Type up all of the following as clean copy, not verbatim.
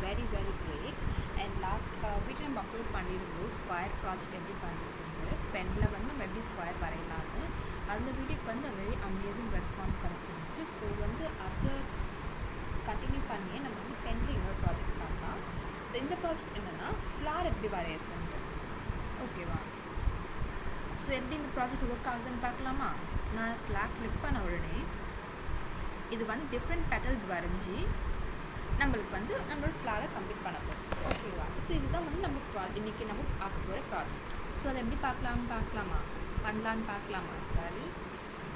Very very great. And last வீட்டில் நம்ம upload பண்ணியிருந்தோம் ஸ்கொயர் ப்ராஜெக்ட் எப்படி பண்ணுறதுன்னு, பெனில் வந்து நம்ம எப்படி ஸ்கொயர் வரையலான்னு. அந்த வீடியோக்கு வந்து வெரி அமேசிங் ரெஸ்பான்ஸ் கிடச்சிருந்துச்சு. ஸோ வந்து அதை கண்டினியூ பண்ணியே நம்ம வந்து பெனில் இன்னொரு ப்ராஜெக்ட் பண்ணலாம். ஸோ இந்த ப்ராஜெக்ட் என்னென்னா ஃப்ளார் எப்படி வரையறதுன்ட்டு. ஓகேவா? ஸோ எப்படி இந்த ப்ராஜெக்ட் ஒர்க் ஆகுதுன்னு பார்க்கலாமா? நான் ஃப்ளாக் கிளிக் பண்ண உடனே இது வந்து டிஃப்ரெண்ட் பெட்டல்ஸ் வரைஞ்சி நம்மளுக்கு வந்து நம்மளோட ஃப்ளாரை கம்ப்ளீட் பண்ண போகிறோம். ஓகேவா? ஸோ இதுதான் வந்து நம்ம இன்றைக்கி நம்ம பார்க்க போகிற ப்ராஜெக்ட். ஸோ அதை எப்படி பண்ணலான்னு பார்க்கலாமா? சரி.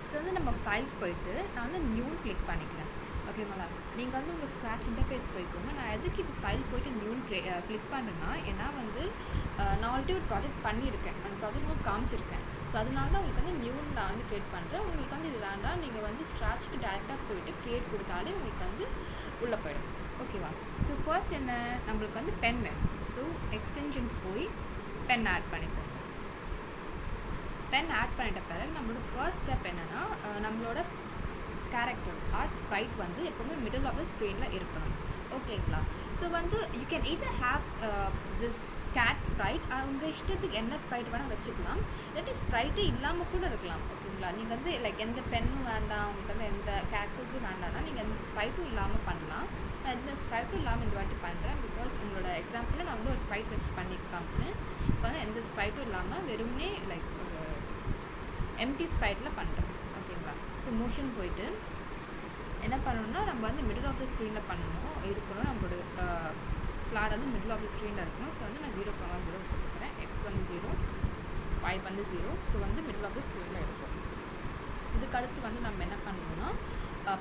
ஸோ வந்து நம்ம ஃபைல் போயிட்டு நான் வந்து நியூன்னு கிளிக் பண்ணிக்கிறேன். ஓகேங்களா? நீங்கள் வந்து உங்கள் ஸ்க்ராட்ச் இன்டர்ஃபேஸ் போய்க்கோங்க. நான் எதுக்கு இப்போ ஃபைல் போய்ட்டு நியூன்னு கிளிக் பண்ணுறேன்னா, ஏன்னா வந்து நான் ஆல்ரெடி ஒரு ப்ராஜெக்ட் பண்ணியிருக்கேன், அந்த ப்ராஜெக்ட் உங்களுக்கு காமிச்சிருக்கேன். ஸோ அதனால தான் உங்களுக்கு வந்து நியூன்னு நான் வந்து க்ரியேட் பண்ணுறேன். உங்களுக்கு வந்து இது வேண்டாம், நீங்கள் வந்து ஸ்க்ராட்ச்க்கு டேரெக்டாக போய்ட்டு க்ரியேட் கொடுத்தாலே உங்களுக்கு வந்து உள்ளே போயிடும். ஓகேவா? ஸோ ஃபர்ஸ்ட் என்ன, நம்மளுக்கு வந்து பென் வேணும். ஸோ எக்ஸ்டென்ஷன்ஸ் போய் பென் ஆட் பண்ணிக்கோங்க. பென் ஆட் பண்ணிட்ட பிறகு நம்மளோட ஃபர்ஸ்ட் ஸ்டெப் என்னென்னா, நம்மளோட கேரக்டர் ஆர் ஸ்ப்ரைட் வந்து எப்போவுமே மிடில் ஆஃப் த ஸ்க்ரீனில் இருக்கணும். ஓகேங்களா? ஸோ வந்து you can either have this cat sprite, உங்கள் இஷ்டத்துக்கு என்ன ஸ்ப்ரைட் வேணால் வச்சுக்கலாம். இல்லாட்டி ஸ்ப்ரைட்டே இல்லாமல் கூட இருக்கலாம். ஓகேங்களா? நீங்கள் வந்து லைக் எந்த பென்னும் வேண்டாம், உங்களுக்கு வந்து எந்த கேரக்டர்ஸும் வேண்டாம்னா நீங்கள் எந்த ஸ்ப்ரைட்டும் இல்லாமல் பண்ணலாம். நான் எந்த ஸ்ப்ரைட்டும் இல்லாமல் இந்த வாட்டி பண்ணுறேன். பிகாஸ் உங்களோட எக்ஸாம்பிளில் நான் வந்து ஒரு ஸ்ப்ரைட் வச்சு பண்ணி காமிச்சேன். இப்போ வந்து எந்த ஸ்ப்ரைட்டும் இல்லாமல் வெறும்னே லைக் ஒரு எம்டி ஸ்ப்ரைட்டில் பண்ணுறேன். ஓகேங்களா? ஸோ மோஷன் போயிட்டு என்ன பண்ணணும்னா, நம்ம வந்து மிடில் ஆஃப் த ஸ்க்ரீனில் இருக்கணும். நம்மளோட ஃப்ளார் வந்து மிடில் ஆஃப் த ஸ்க்ரீனில் இருக்கணும். ஸோ வந்து நான் 0,0 போட்டுக்கிறேன். எக்ஸ் வந்து 0, y வந்து 0. ஸோ வந்து மிடில் ஆஃப் த ஸ்க்ரீனில் இருக்கும். இதுக்கு அடுத்து வந்து நம்ம என்ன பண்ணணும்னா,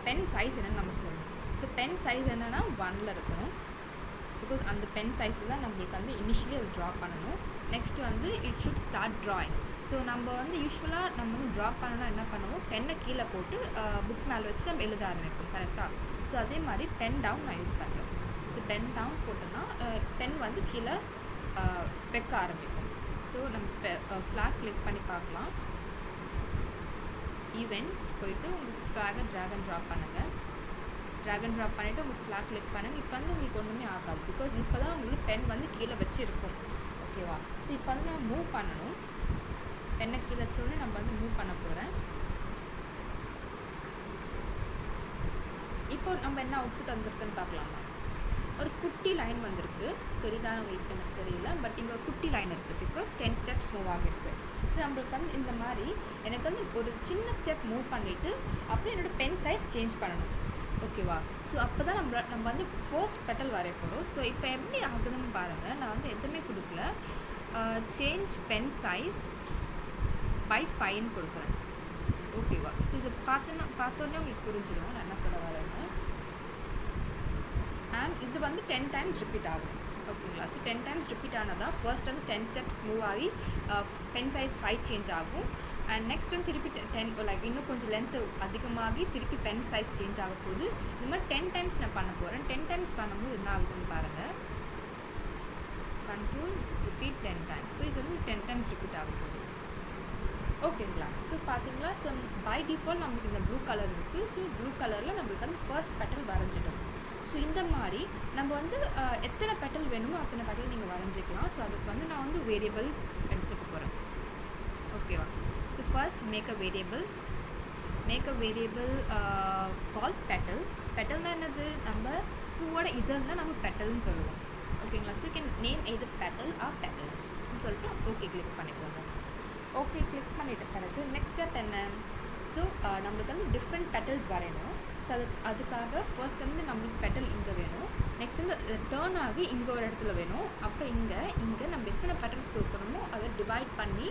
பென் சைஸ் என்னென்னு நம்ம சொல்லணும். ஸோ பென் சைஸ் என்னென்னா 1 இருக்கணும். பிகாஸ் அந்த பென் சைஸில் தான் நம்மளுக்கு வந்து இனிஷியலி அது ட்ரா பண்ணணும். நெக்ஸ்ட்டு வந்து it should start drawing. So நம்ம வந்து யூஸ்வலாக நம்ம வந்து ட்ரா பண்ணணும்னா என்ன பண்ணுவோம், பென்னை கீழே போட்டு புக் மேலே வச்சு நம்ம எழுத ஆரம்பிப்போம். கரெக்டாக? ஸோ அதே மாதிரி பென் டவுன் நான் யூஸ் பண்ணுறேன். ஸோ பென் டவுன் போட்டோன்னா பென் வந்து கீழே வைக்க ஆரம்பிப்போம். ஸோ நம்ம ஃப்ளாக் கிளிக் பண்ணி பார்க்கலாம். ஈவெண்ட்ஸ் போயிட்டு உங்கள் ஃப்ளாகை ட்ராக் அண்ட் ட்ராப் பண்ணுங்கள். ட்ராக் அண்ட் ட்ராப் பண்ணிவிட்டு உங்கள் ஃப்ளாக் கிளிக் பண்ணுங்கள். இப்போ வந்து உங்களுக்கு ஒன்றுமே ஆகாது. பிகாஸ் இப்போ தான் உங்களுக்கு பென் வந்து கீழே வச்சுருக்கும். ஓகேவா? ஸோ இப்போ வந்து நான் மூவ் பண்ணணும். பென்னை கீழே வச்சோடனே நம்ம வந்து மூவ் பண்ண போகிறேன். இப்போ நம்ம என்ன அவுட்புட் வந்திருக்குன்னு பார்க்கலாமா? ஒரு குட்டி லைன் வந்திருக்கு. தெரியுதான்னு உங்களுக்கு எனக்கு தெரியல, பட் இங்கே ஒரு குட்டி லைன் இருக்குது. பிகாஸ் 10 ஸ்டெப்ஸ் மூவ் ஆகிருக்கு. ஸோ நம்மளுக்கு வந்து இந்த மாதிரி எனக்கு வந்து ஒரு சின்ன ஸ்டெப் மூவ் பண்ணிவிட்டு அப்படியே என்னோடய பென் சைஸ் சேஞ்ச் பண்ணணும். ஓகேவா? ஸோ அப்போ தான் நம்ம வந்து ஃபர்ஸ்ட் பெட்டல் வரைய போகிறோம். ஸோ இப்போ எப்படி ஆகுதுன்னு பாருங்கள். நான் வந்து எதுவுமே கொடுக்கல. சேஞ்ச் பென் சைஸ் by 5 கொடுக்குறேன். ஓகேவா? ஸோ இது பார்த்தோன்னே உங்களுக்கு புரிஞ்சிடும் நான் என்ன சொல்ல வரேன்னு. அண்ட் இது வந்து 10 டைம்ஸ் ரிப்பீட் ஆகும். ஓகேங்களா? ஸோ 10 டைம்ஸ் ரிப்பீட் ஆனால் தான் ஃபர்ஸ்ட் வந்து 10 ஸ்டெப்ஸ் மூவ் ஆகி பென் சைஸ் 5 சேஞ்ச் ஆகும். அண்ட் நெக்ஸ்ட் வந்து திருப்பி 10 லைக் இன்னும் கொஞ்சம் லென்த்து அதிகமாகி திருப்பி பென் சைஸ் சேஞ்ச் ஆக போகுது. இது மாதிரி 10 டைம்ஸ் நான் பண்ண போகிறேன். 10 டைம்ஸ் பண்ணும்போது என்ன ஆகுதுன்னு பாருங்கள். Control repeat 10 times. ஸோ இது வந்து 10 டைம்ஸ் ரிப்பீட் ஆக போகுது. ஓகேங்களா? ஸோ பார்த்தீங்களா? ஸோ பை டிஃபால்ட் நம்மளுக்கு இந்த ப்ளூ கலர் இருக்குது. ஸோ ப்ளூ கலரில் நம்மளுக்கு வந்து ஃபர்ஸ்ட் பெட்டல் வரைஞ்சிட்டோம். ஸோ இந்த மாதிரி நம்ம வந்து எத்தனை பெட்டல் வேணுமோ அத்தனை பெட்டல் நீங்கள் வரைஞ்சிக்கலாம். ஸோ அதுக்கு வந்து நான் வந்து வேரியபிள் எடுத்துக்க போகிறேன். ஓகேவா? So first make a variable call petal. பெட்டல்னால் என்னது? நம்ம பூவோட இதழ் தான் நம்ம பெட்டல்னு சொல்லுவோம். ஓகேங்களா? So you can name either petal or பெட்டல்ஸ்ன்னு சொல்லிட்டு ஓகே கிளிக் பண்ணிக்கோங்க. ஓகே கிளிக் பண்ணிட்ட பிறகு நெக்ஸ்ட் ஸ்டெப் என்ன? ஸோ நம்மளுக்கு வந்து டிஃப்ரெண்ட் பெட்டல்ஸ் வரையணும். ஸோ அதுக்காக ஃபர்ஸ்ட் வந்து நம்மளுக்கு பெட்டல் இங்கே வேணும். நெக்ஸ்ட் வந்து டேர்ன் ஆகி இங்கே ஒரு இடத்துல வேணும். அப்புறம் இங்கே நம்ம எத்தனை பெட்டல்ஸ் கொடுக்கணுமோ அதை டிவைட் பண்ணி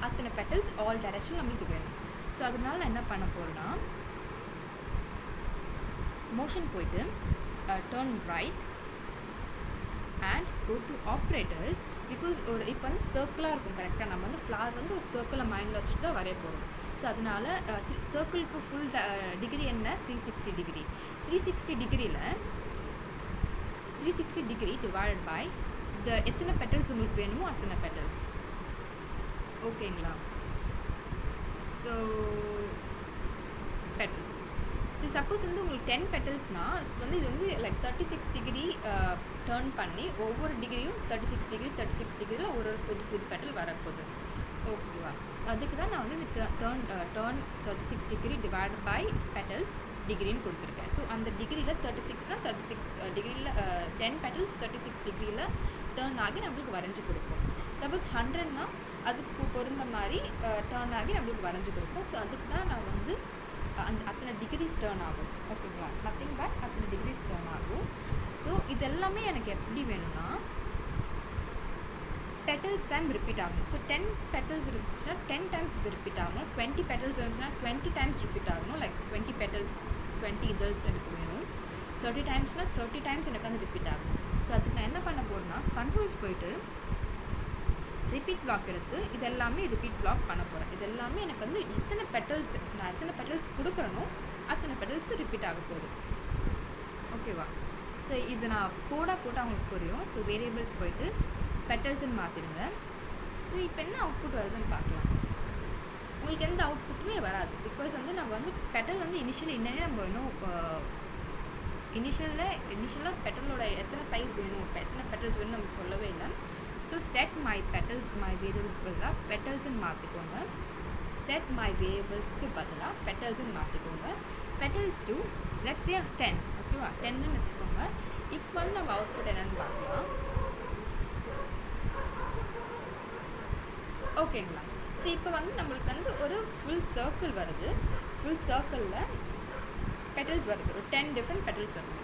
அத்தனை பெட்டல்ஸ் ஆல் டைரக்ஷன் நம்மளுக்கு வேணும். ஸோ அதனால நான் என்ன பண்ண போகிறேன்னா, மோஷன் போயிட்டு turn right and go to operators. Because இப்போ வந்து சர்க்கிளாக இருக்கும். கரெக்டாக நம்ம வந்து ஃப்ளார் வந்து ஒரு சர்க்கிளை மைண்டில் வச்சுட்டு தான் வரைய போகிறோம். ஸோ அதனால் சர்க்கிளுக்கு ஃபுல் டிகிரி என்ன? 360 டிகிரி. 360 டிகிரியில் 360 டிகிரி டிவைடட் பை எத்தனை பெட்டல்ஸ் உங்களுக்கு வேணுமோ அத்தனை பெட்டல்ஸ். ஓகேங்களா? ஸோ பெட்டல்ஸ் ஸோ சப்போஸ் வந்து உங்களுக்கு 10 பெட்டல்ஸ்னால் வந்து இது வந்து லைக் 36 டிகிரி டேர்ன் பண்ணி ஒவ்வொரு டிகிரியும் 36 டிகிரியில் ஒரு புது பெட்டல் வரப்போகுது. ஓகேவா? அதுக்கு தான் நான் வந்து இந்த turn 36 degree divide by petals டிகிரின்னு கொடுத்துருக்கேன். ஸோ அந்த டிகிரியில் 36னால் 36 டிகிரியில் 10 பெட்டல்ஸ் 36 டிகிரியில் டேர்ன் ஆகி நம்மளுக்கு வரைஞ்சி கொடுக்கும். சப்போஸ் 100னா அதுக்கு பொருந்த மாதிரி டேர்ன் ஆகி நம்மளுக்கு வரைஞ்சி கொடுக்கும். ஸோ அதுக்கு தான் நான் வந்து அத்தனை டிகிரிஸ் டேர்ன் ஆகும். ஓகேங்களா? நத்திங் பட் அத்தனை டிகிரிஸ் டேர்ன் ஆகும். ஸோ இதெல்லாமே எனக்கு எப்படி வேணும்னா பெட்டல்ஸ் டைம் ரிப்பீட் ஆகணும். ஸோ 10 பெட்டல்ஸ் இருந்துச்சுன்னா 10 டைம்ஸ் இது ரிப்பீட் ஆகணும். 20 பெட்டல்ஸ் இருந்துச்சுன்னா 20 டைம்ஸ் ரிப்பீட் ஆகணும். லைக் 20 பெட்டல்ஸ் 20 இதழ்ஸ் எனக்கு வேணும். 30 டைம்ஸ்னால் 30 டைம்ஸ் எனக்கு வந்து ரிப்பீட் ஆகணும். ஸோ அதுக்கு நான் என்ன பண்ண போகிறேன்னா கண்ட்ரோல்ஸ் போயிட்டு ரிப்பீட் பிளாக் எடுத்து இதெல்லாமே ரிப்பீட் பிளாக் பண்ண போகிறேன். இது எல்லாமே எனக்கு வந்து எத்தனை பெட்டல்ஸ் கொடுக்குறனோ அத்தனை பெட்டல்ஸ்க்கு ரிப்பீட் ஆக போகுது. ஓகேவா? ஸோ இது நான் கோடாக போட்டு அவங்களுக்கு புரியும். ஸோ வேரியபிள்ஸ் போயிட்டு பெட்டல்ஸ்ன்னு மாற்றிடுங்க. ஸோ இப்போ என்ன அவுட்புட் வருதுன்னு பார்க்கலாம். உங்களுக்கு எந்த அவுட்புட்டுமே வராது. பிகாஸ் வந்து நம்ம வந்து பெட்டல் வந்து இனிஷியலாக நம்ம இன்னும் இனிஷியலாக பெட்டலோட எத்தனை சைஸ் வேணும், எத்தனை பெட்டல்ஸ் வேணும் நம்ம சொல்லவே இல்லை. ஸோ செட் மை வேரியபிள்ஸ்க்கு பதிலாக பெட்டல்ஸ்ன்னு மாற்றிக்கோங்க. செட் மை வேரியபிள்ஸ்க்கு பதிலாக பெட்டல்ஸ்ன்னு மாற்றிக்கோங்க. Petals to let's say 10. ஓகேவா? 10ன்னு வச்சுக்கோங்க. இப்போ வந்து நம்ம அவுட்புட் என்னென்னு பார்க்கலாம். ஓகேங்களா? ஸோ இப்போ வந்து நம்மளுக்கு வந்து ஒரு ஃபுல் சர்க்கிள் வருது. ஃபுல் சர்க்கிளில் பெட்டல்ஸ் வருது. ஒரு 10 டிஃப்ரெண்ட் பெட்டல்ஸ் வருது.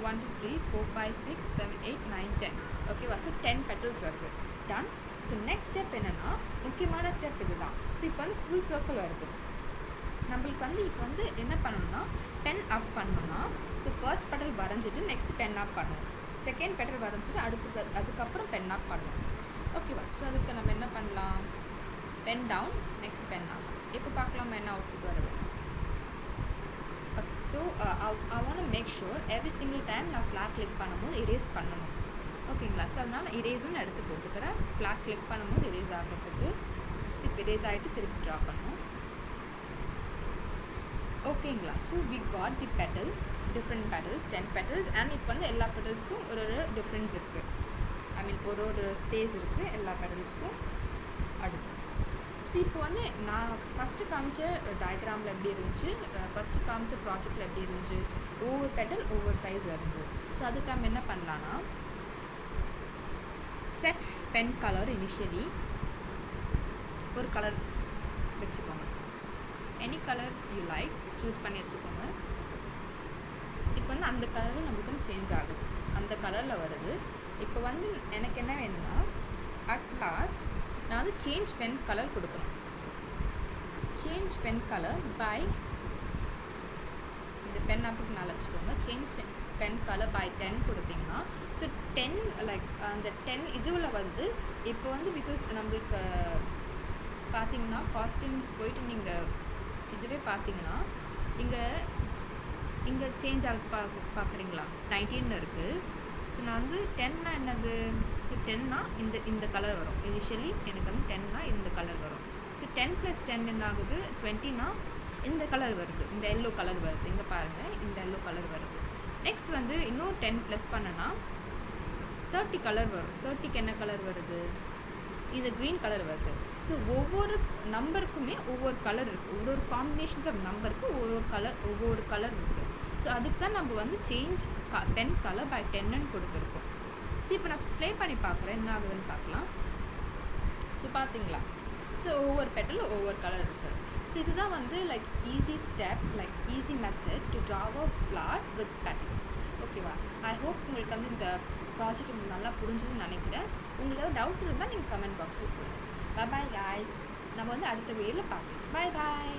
1 2 3 4 5 6 7 8 9 10. ஓகேவா? ஸோ 10 பெட்டல்ஸ் வருது. டன். ஸோ நெக்ஸ்ட் ஸ்டெப் என்னென்னா முக்கியமான ஸ்டெப் இது தான். ஸோ இப்போ வந்து ஃபுல் சர்க்கிள் வருது. நம்மளுக்கு வந்து இப்போ வந்து என்ன பண்ணணும்னா பென் அப் பண்ணணும்னா ஸோ ஃபர்ஸ்ட் பெட்டல் வரைஞ்சிட்டு நெக்ஸ்ட் பென் அப் பண்ணணும். செகண்ட் பெட்டல் வரைஞ்சிட்டு அதுக்கப்புறம் பென் அப் பண்ணணும். ஓகேவா? ஸோ அதுக்கு நம்ம என்ன பண்ணலாம்? Pen down next pen up. இப்போ பார்க்கலாமா என்ன அவுட்புட் வருது. Okay. So I want to make sure every single time நான் ஃப்ளாக் கிளிக் பண்ணும்போது எரேஸ் பண்ணணும். ஓகேங்களா? ஸோ அதனால் எரேஸும் எடுத்து போட்டுக்கிறேன். ஃப்ளாக் கிளிக் பண்ணும்போது எரேஸ் ஆகிறதுக்கு. ஸோ இப்போ எரேஸ் ஆகிட்டு திருப்பி ட்ரா பண்ணணும். ஓகேங்களா? So we got the petal, different petals, 10 petals. And இப்போ வந்து எல்லா பெட்டல்ஸ்க்கும் ஒரு டிஃப்ரென்ஸ் இருக்குது. ஐ மீன் ஒரு ஸ்பேஸ் இருக்குது எல்லா பெட்டல்ஸ்க்கும். அடுத்து ஸோ இப்போ வந்து நான் ஃபஸ்ட்டு காமிச்ச டயக்ராமில் எப்படி இருந்துச்சு, ஃபஸ்ட்டு காமிச்ச ப்ராஜெக்டில் எப்படி இருந்துச்சு, ஒவ்வொரு பெட்டல் ஒவ்வொரு சைஸில் இருந்தது. ஸோ அதுக்கு நம்ம என்ன பண்ணலான்னா செட் பென் கலர் இனிஷியலி ஒரு கலர் வச்சுக்கோங்க. Any colour you like choose பண்ணி வச்சுக்கோங்க. இப்போ வந்து அந்த கலரில் நம்மளுக்கு வந்து சேஞ்ச் ஆகுது. அந்த கலரில் வருது. இப்போ வந்து எனக்கு என்ன வேணும்னா அட் லாஸ்ட் நான் வந்து சேஞ்ச் பென் கலர் கொடுக்கணும். சேஞ்ச் பென் கலர் பை இந்த பென் அப்புக்கு மேலே வச்சுக்கோங்க. சேஞ்ச் பென் கலர் பை 10 கொடுத்தீங்கன்னா ஸோ 10 லைக் அந்த 10 இதுவில் வந்து இப்போ வந்து பிகாஸ் நம்மளுக்கு பார்த்தீங்கன்னா காஸ்டியூம்ஸ் போயிட்டு நீங்கள் இதுவே பார்த்தீங்கன்னா இங்கே சேஞ்ச் ஆகுது பார்க்குறீங்களா 19 இருக்குது. ஸோ நான் வந்து 10னா என்னது, ஸோ 10னா இந்த கலர் வரும். இனிஷியலி எனக்கு வந்து 10னா இந்த கலர் வரும். ஸோ 10 + 10 என்ன ஆகுது, 20னா இந்த கலர் வருது, இந்த எல்லோ கலர் வருது. இங்கே பாருங்கள், இந்த எல்லோ கலர் வருது. நெக்ஸ்ட் வந்து இன்னும் 10 ப்ளஸ் பண்ணனா 30 கலர் வரும். 30க்கு என்ன கலர் வருது, இது க்ரீன் கலர் வருது. ஸோ ஒவ்வொரு நம்பருக்குமே ஒவ்வொரு கலர் இருக்குது. ஒவ்வொரு காம்பினேஷன்ஸ் ஆஃப் நம்பருக்கு ஒவ்வொரு கலர் இருக்குது. ஸோ அதுக்கு தான் நம்ம வந்து சேஞ்ச் பென் கலர் பை 10ன்னு கொடுத்துருக்கோம். ஸோ இப்போ நான் ப்ளே பண்ணி பார்க்குறேன் என்ன ஆகுதுன்னு பார்க்கலாம். ஸோ பார்த்தீங்களா, ஸோ ஒவ்வொரு பெட்டலில் ஒவ்வொரு கலர் இருக்குது. ஸோ இதுதான் வந்து like easy step, like easy method to draw a flower with petals. ஓகேவா? ஐ ஹோப் உங்களுக்கு வந்து இந்த ப்ராஜெக்ட் உங்களுக்கு நல்லா புரிஞ்சுதுன்னு நினைக்கிறேன். உங்களுக்கு டவுட் இருந்தால் நீங்கள் கமெண்ட் பாக்ஸில் போடுங்க. Bye bye guys. நம்ம வந்து அடுத்த வீடியோவில் பார்க்கலாம். பாய் பாய்.